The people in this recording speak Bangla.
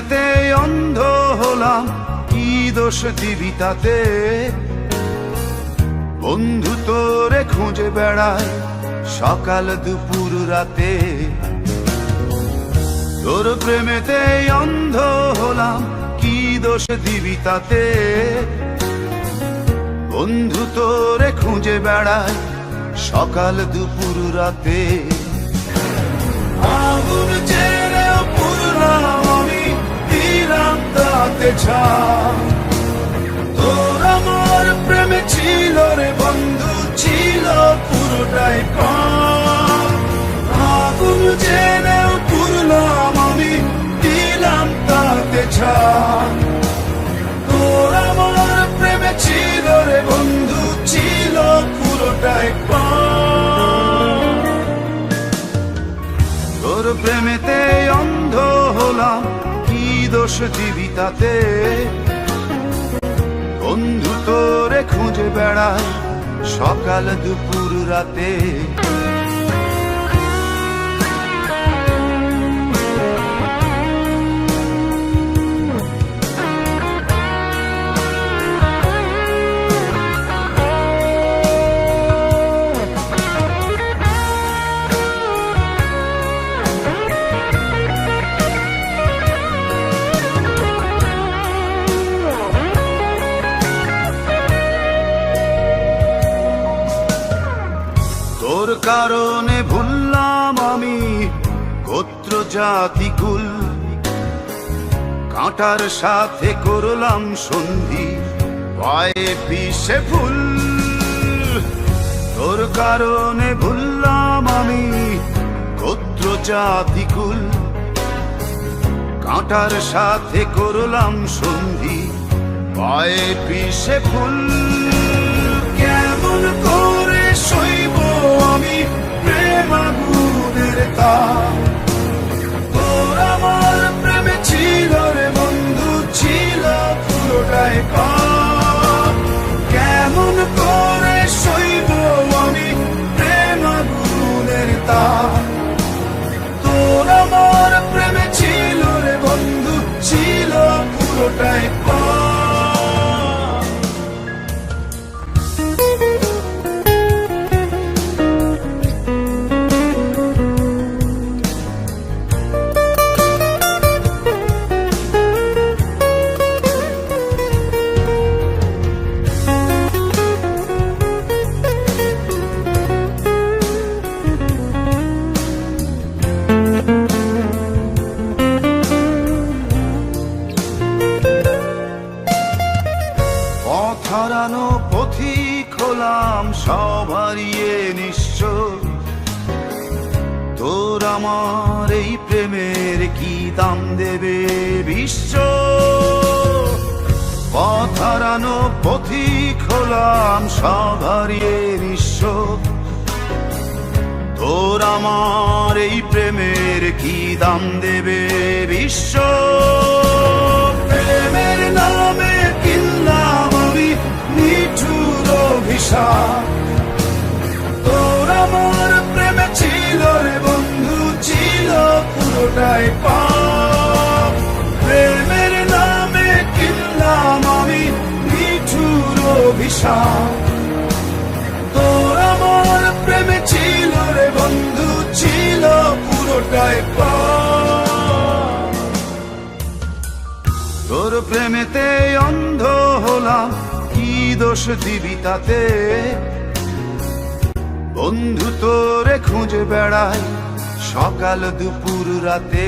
প্রেমেতে অন্ধ হলাম, কি দোষ দিবি তাতে? বন্ধু তোরে খুঁজে বেড়ায় সকাল দুপুর রাতে। তোর প্রেমেতে অন্ধ হলাম, কি দোষ দিবি তাতে? বন্ধু তোরে খুঁজে বেড়ায় সকাল দুপুর রাতে। আগুন জেলেও পুরলাম আমি, দিলাম তাতে ছাই। তোর আমার প্রেমে ছিল রে বন্ধু, ছিল পুরোটাই প্রাণ। আগুন জেলেও পুরলাম আমি, দিলাম তাতে ছাই। তোর আমার প্রেমে ছিল রে বন্ধু, ছিল পুরোটাই প্রাণ। তোর প্রেমেতে অন্ধ হলাম, কি দোষ দিবি তাতে? বন্ধু তোরে খুঁজে বেড়ায় সকাল দুপুর রাতে। তোর কারণে ভুললাম আমি গোত্র জাতি কুল, কাঁটার সাথে করলাম সন্ধি, পায়ে পিষে ফুল। তোর কারণে ভুললাম আমি গোত্র জাতি কুল, কাঁটার সাথে করলাম সন্ধি, পায়ে পিষে ফুল। কেমন করে সইব আমি প্রেম আগুনের তাপ? তোর আমার প্রেমে ছিল রে বন্ধু, ছিল পুরোটাই পাপ। কেমন করে সইব আমি প্রেম আগুনের তাপ? তোর আমার প্রেমে ছিল রে বন্ধু, ছিল পুরোটাই পাপ। হারানো পথিক হলাম, সব হারিয়ে নিঃস্ব। তোর আমার এই প্রেমের কি দাম দেবে বিশ্ব? পথ হারানো পথিক হলাম, সব হারিয়ে নিঃস্ব। তোর আমার এই প্রেমের কি দাম দেবে বিশ্ব? প্রেমের নামে কিনলাম আমি নিঠুর অভিশাপ। তোর আমার প্রেমে ছিল রে বন্ধু, ছিল পুরোটাই পাপ। প্রেমের নামে কিনলাম আমি নিঠুর অভিশাপ। তোর আমার প্রেমে ছিল রে বন্ধু, ছিল পুরোটাই পাপ। তোর প্রেমেতে অন্ধ হলাম, কি দোষ দিবি তাতে? বন্ধু তোরে খুঁজে বেড়ায় সকাল দুপুর রাতে।